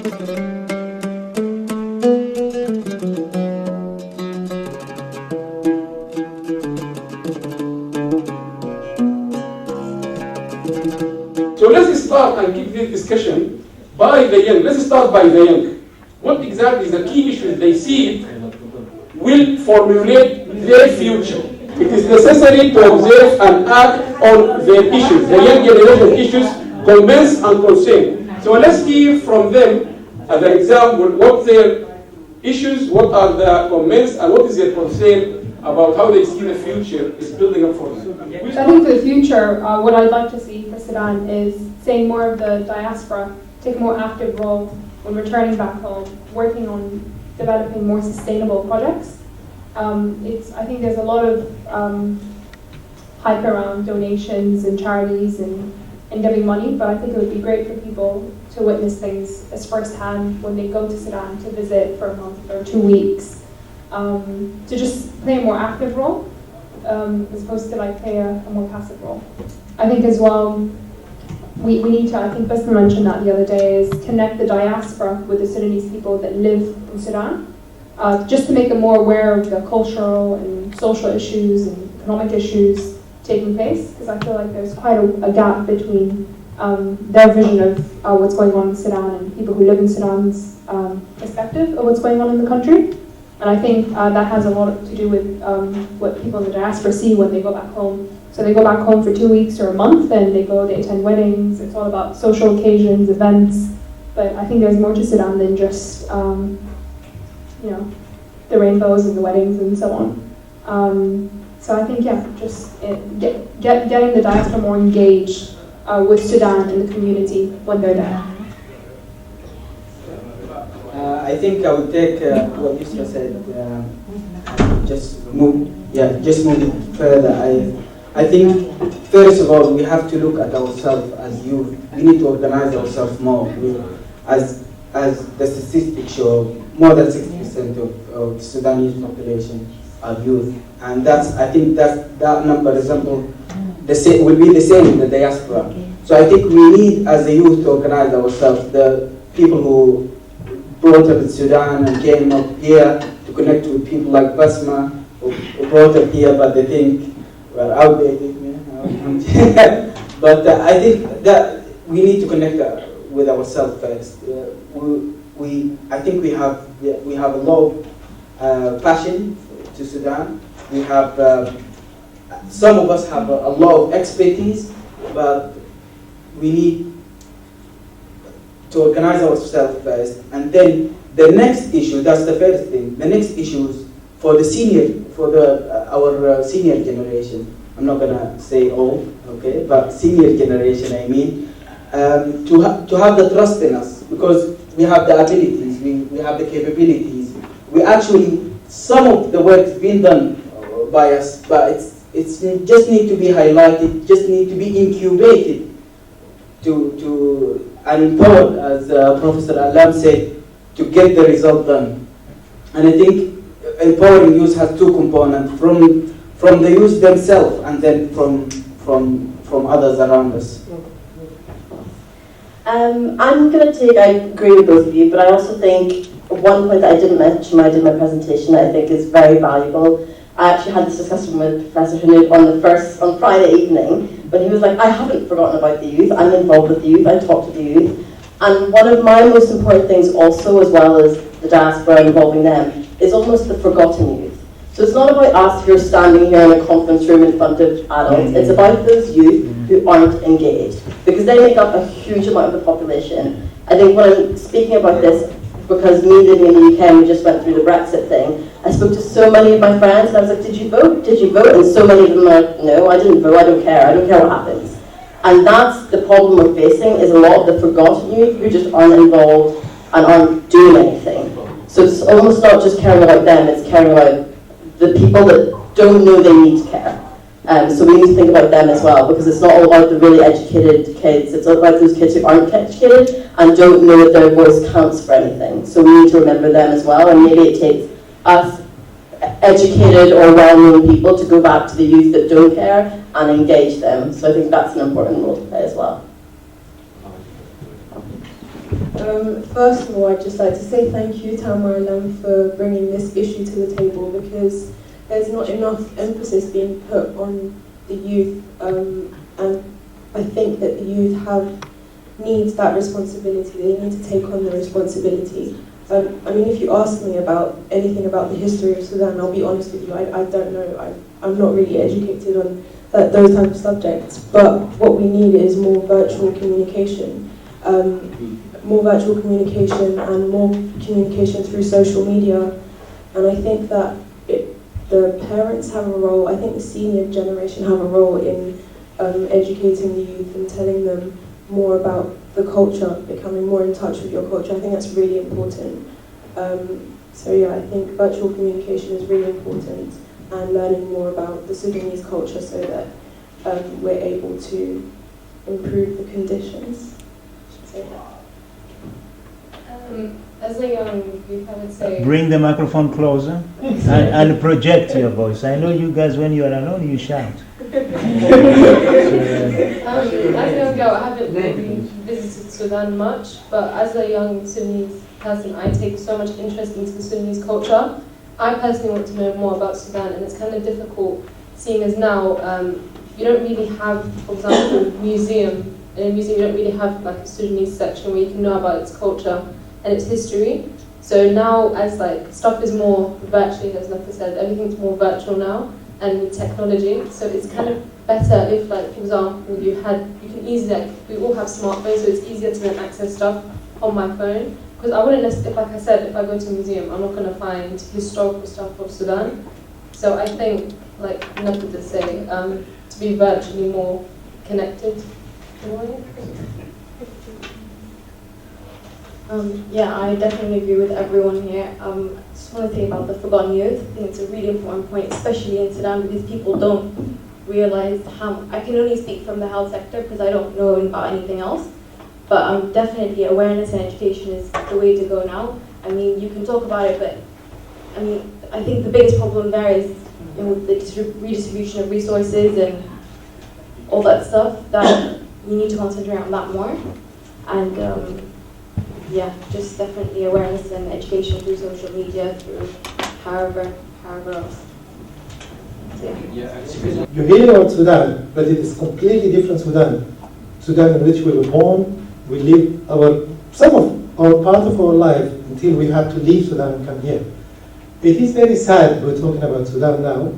So let's start and keep this discussion by the young. Let's start by the young. What exactly is the key issues they see will formulate their future? It is necessary to observe and act on their issues, the young generation issues, convince and concern. So let's hear from them as an example what their issues, what are the comments, and what is their concern about how they see the future is building up for them. I think for the future, what I'd like to see for Sudan is seeing more of the diaspora take a more active role when returning back home, working on developing more sustainable projects. I think there's a lot of hype around donations and charities and giving money, but I think it would be great for people to witness things as firsthand when they go to Sudan to visit for a month or 2 weeks, to just play a more active role as opposed to like play a more passive role. I think as well, we need to, I think Basma mentioned that the other day, is connect the diaspora with the Sudanese people that live in Sudan, just to make them more aware of the cultural and social issues and economic issues taking place, because I feel like there's quite a gap between their vision of what's going on in Sudan and people who live in Sudan's perspective of what's going on in the country. And I think that has a lot to do with what people in the diaspora see when they go back home. So they go back home for 2 weeks or a month, and they attend weddings. It's all about social occasions, events. But I think there's more to Sudan than just, the rainbows and the weddings and so on. So I think, just getting the diaspora more engaged with Sudan and the community when they're there. I think I would take what Yousra said, just move it further. I think, first of all, we have to look at ourselves as youth. We need to organize ourselves more. As the statistics show, more than 60% of the Sudanese population are youth. And I think that number will be the same in the diaspora. So I think we need, as a youth, to organize ourselves. The people who brought up in Sudan and came up here to connect with people like Basma, who brought up here, but they think we're outdated. But I think that we need to connect with ourselves first. I think we have a lot of passion to Sudan. We have some of us have a lot of expertise, but we need to organize ourselves first. And then the next issue, that's the first thing. The next issue is for our senior generation. I'm not gonna say all, okay, but senior generation, I mean, to have the trust in us, because we have the abilities, we have the capabilities. We actually, some of the work is being done by us, but it's just need to be highlighted, just need to be incubated and empowered, as Professor Alam said, to get the result done. And I think empowering youth has two components, from the youth themselves and then from others around us. I'm going to I agree with both of you, but I also think one point that I didn't mention when I did my presentation that I think is very valuable. I actually had this discussion with Professor Hanoud on Friday evening, but he was like, I haven't forgotten about the youth, I'm involved with the youth, I talk to the youth. And one of my most important things also, as well as the diaspora involving them, is almost the forgotten youth. So it's not about us who are standing here in a conference room in front of adults, it's about those youth who aren't engaged, because they make up a huge amount of the population. I think when I'm speaking about this, because me living in the UK and we just went through the Brexit thing, I spoke to so many of my friends and I was like, did you vote? Did you vote? And so many of them are like, no, I didn't vote, I don't care what happens. And that's the problem we're facing, is a lot of the forgotten youth who just aren't involved and aren't doing anything. So it's almost not just caring about them, it's caring about the people that don't know they need care. So we need to think about them as well, because it's not all about the really educated kids, it's all about those kids who aren't educated and don't know that their voice counts for anything. So we need to remember them as well, and maybe it takes us educated or well-known people to go back to the youth that don't care and engage them. So I think that's an important role to play as well. First of all, I'd just like to say thank you to Amal for bringing this issue to the table, because there's not enough emphasis being put on the youth, and I think that the youth needs that responsibility. They need to take on the responsibility. I mean, if you ask me about anything about the history of Sudan, I'll be honest with you, I don't know. I'm not really educated on those type of subjects. But what we need is more virtual communication. More virtual communication and more communication through social media. And I think that the parents have a role, I think the senior generation have a role in educating the youth and telling them more about the culture, becoming more in touch with your culture. I think that's really important. So yeah, I think virtual communication is really important, and learning more about the Sudanese culture so that we're able to improve the conditions. I should say that. As a young youth, I would say... Bring the microphone closer and project your voice. I know you guys, when you are alone, you shout. As a young girl, I haven't really visited Sudan much, but as a young Sudanese person, I take so much interest into the Sudanese culture. I personally want to know more about Sudan, and it's kind of difficult, seeing as now you don't really have, for example, museum. In a museum, you don't really have like a Sudanese section where you can know about its culture and its history. So now, as like stuff is more virtually, as Nafa said, everything's more virtual now, and with technology. So it's kind of better if, like, for example, you can easily, like, we all have smartphones, so it's easier to then access stuff on my phone. Because I wouldn't necessarily, like I said, if I go to a museum, I'm not going to find historical stuff of Sudan. So I think, like Nafa did say, to be virtually more connected in a way. Yeah, I definitely agree with everyone here. Just want to say about the forgotten youth. I think it's a really important point, especially in Sudan, because people don't realize how... I can only speak from the health sector because I don't know about anything else. But definitely awareness and education is the way to go now. I mean, you can talk about it, but I mean, I think the biggest problem there is, you know, the redistribution of resources and all that stuff, that you need to concentrate on that more. And yeah, just definitely awareness and education through social media, through however else. So, yeah. You hear about Sudan, but it is completely different Sudan. Sudan in which we were born, we live some of our part of our life until we had to leave Sudan and come here. It is very sad we're talking about Sudan now,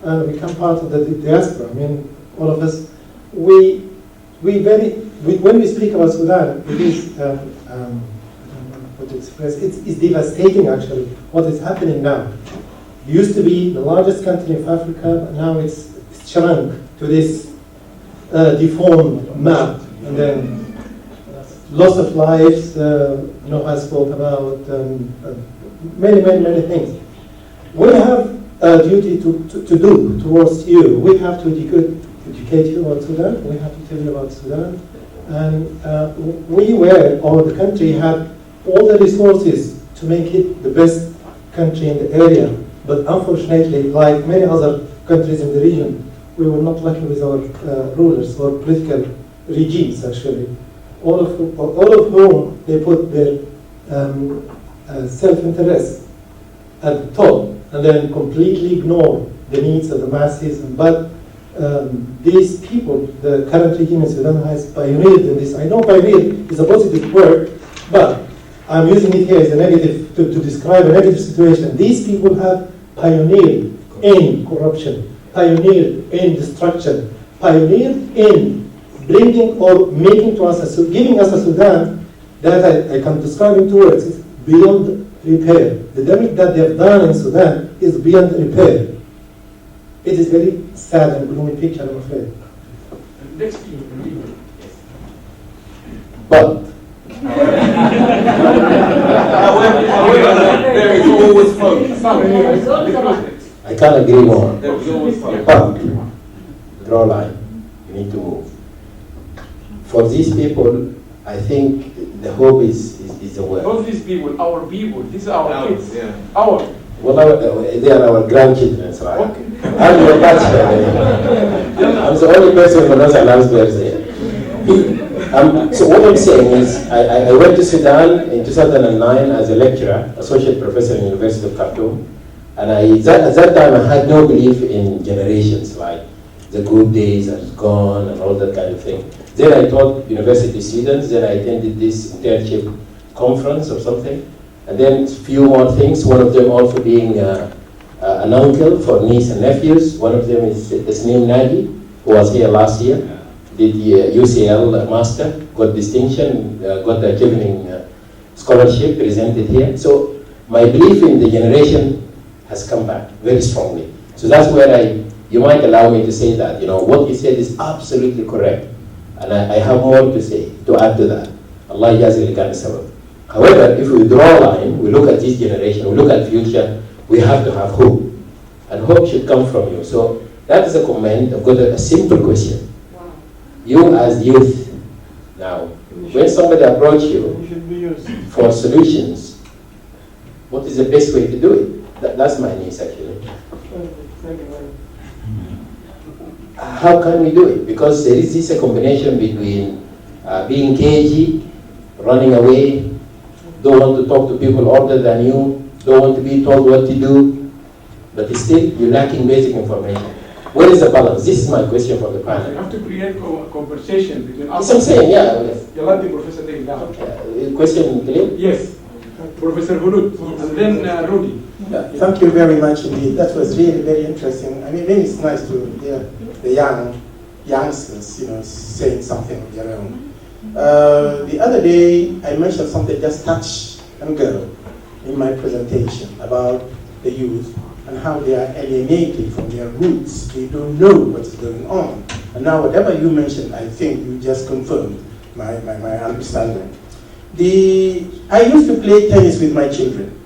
and we become part of the diaspora. I mean, all of us, when we speak about Sudan, it is, I don't know what to express, it's devastating actually, what is happening now. It used to be the largest country in Africa, but now it's shrunk to this deformed map, and then loss of lives, Noah spoke about many things. We have a duty to do towards you. We have to educate you about Sudan. We have to tell you about Sudan. And the country had all the resources to make it the best country in the area. But unfortunately, like many other countries in the region, we were not lucky with our rulers or political regimes, actually. All of whom they put their self-interest at the top, and then completely ignore the needs of the masses. But these people, the current regime in Sudan has pioneered in this. I know pioneer is a positive word, but I'm using it here as a negative to describe a negative situation. These people have pioneered in corruption, pioneered in destruction, pioneered in bringing or making to us, giving us a Sudan that I can describe in 2 words, is beyond repair. The damage that they have done in Sudan is beyond repair. It is very sad and gloomy picture, I'm afraid. But there is always hope. I can't agree more. But draw a line. You need to move. For these people, I think the hope is the word. Not these people, our people. These are our kids. Yeah. Our. Well, they are our grandchildren, right? Okay. I'm your bachelor. I'm the only person who knows Allah's birthday. So what I'm saying is, I went to Sudan in 2009 as a lecturer, associate professor in the University of Khartoum, and at that time I had no belief in generations, like the good days are gone and all that kind of thing. Then I taught university students, then I attended this internship conference or something, and then a few more things, one of them also being an uncle for niece and nephews. One of them is Tasneem Nagi, who was here last year, did the UCL master, got distinction, got the Chevening scholarship presented here. So my belief in the generation has come back very strongly. So that's where you might allow me to say that, what you said is absolutely correct. And I have more to say, to add to that. Allah Yazil Khan Sabab. However, if we draw a line, we look at this generation, we look at future, we have to have hope. And hope should come from you. So that is a comment. I've got a simple question. Wow. You as youth, now, when somebody approaches you for solutions, what is the best way to do it? That's my niece actually. How can we do it? Because there is this combination between being cagey, running away, don't want to talk to people older than you, don't want to be told what to do, but still you're lacking basic information. Where is the balance? This is my question for the panel. You have to create a conversation between us. Yes, I'm saying, yeah. You let the professor take it down. Question clear? Yes. Professor Hulud, and then Rudy. Yeah, thank you very much indeed. That was really very interesting. I mean, it's nice to hear the youngsters, saying something of their own. The other day, I mentioned something just touch and go in my presentation about the youth and how they are alienated from their roots. They don't know what is going on. And now whatever you mentioned, I think you just confirmed my understanding. I used to play tennis with my children.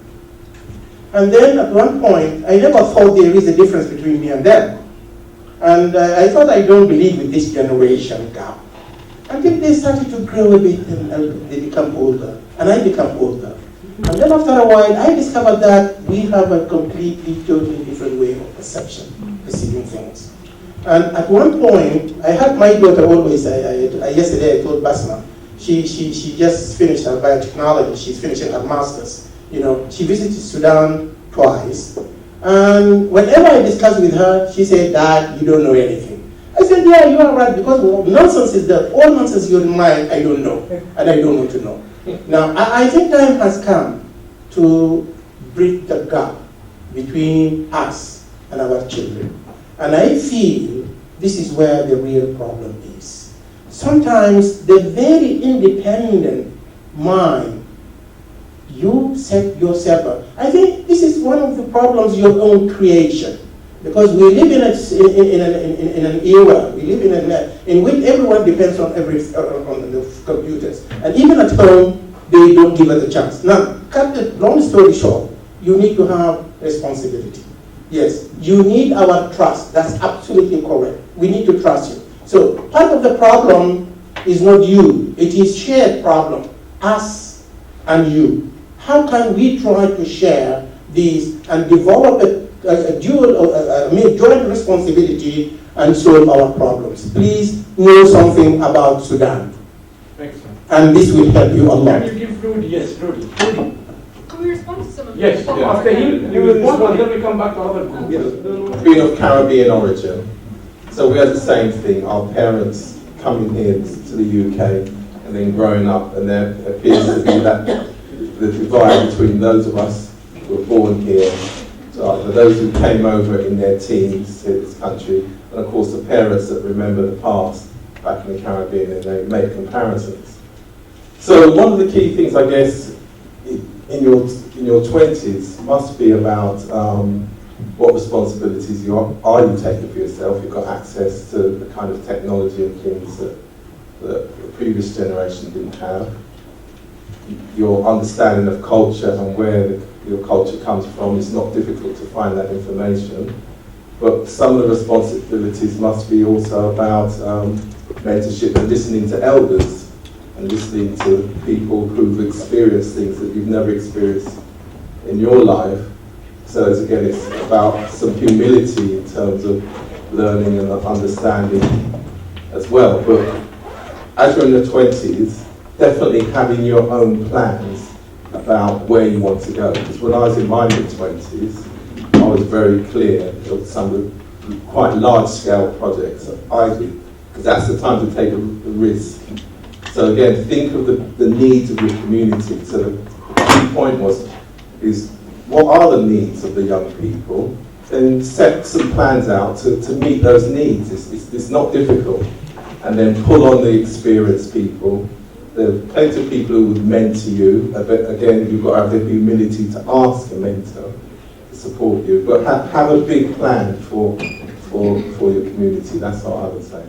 And then at one point, I never thought there is a difference between me and them. And I thought I don't believe with this generation gap. Until they started to grow a bit and they become older. And I become older. And then after a while, I discovered that we have a completely, totally different way of perceiving things. And at one point, I had my daughter always, yesterday I told Basma, she just finished her biotechnology, she's finishing her master's. She visited Sudan twice. And whenever I discussed with her, she said, Dad, you don't know anything. I said, yeah, you are right, because nonsense is there. All nonsense you're in mind, I don't know, and I don't want to know. Now, I think time has come to bridge the gap between us and our children. And I feel this is where the real problem is. Sometimes the very independent mind, you set yourself up. I think this is one of the problems, your own creation. Because we live in an era, we live in which everyone depends on the computers. And even at home, they don't give us a chance. Now, cut the long story short, you need to have responsibility. Yes, you need our trust. That's absolutely correct. We need to trust you. So part of the problem is not you. It is shared problem, us and you. How can we try to share these and develop a joint responsibility and solve our problems? Please know something about Sudan. Thanks, sir. And this will help you a lot. Can you give Rudy? Yes, Rudy. Can we respond to some of Yes, the after he will respond, and then we come back to other groups. Being of Caribbean origin, so we had the same thing. Our parents coming here to the UK and then growing up, and there appears to be the divide between those of us who were born here, so those who came over in their teens to this country, and of course the parents that remember the past back in the Caribbean, and they make comparisons. So one of the key things, I guess, in your 20s must be about what responsibilities are you taking for yourself. You've got access to the kind of technology and things that the previous generation didn't have. Your understanding of culture and where your culture comes from, it's not difficult to find that information. But some of the responsibilities must be also about mentorship and listening to elders and listening to people who've experienced things that you've never experienced in your life. So again, it's about some humility in terms of learning and understanding as well. But as you're in your 20s, definitely having your own plans about where you want to go. Because when I was in my mid-20s, I was very clear of some of the quite large-scale projects that I did, because that's the time to take a risk. So again, think of the needs of your community. So the key point is what are the needs of the young people? Then set some plans out to meet those needs. It's not difficult. And then pull on the experienced people. There are plenty of people who would mentor you. Again, you've got to have the humility to ask a mentor to support you. But have a big plan for your community. That's what I would say.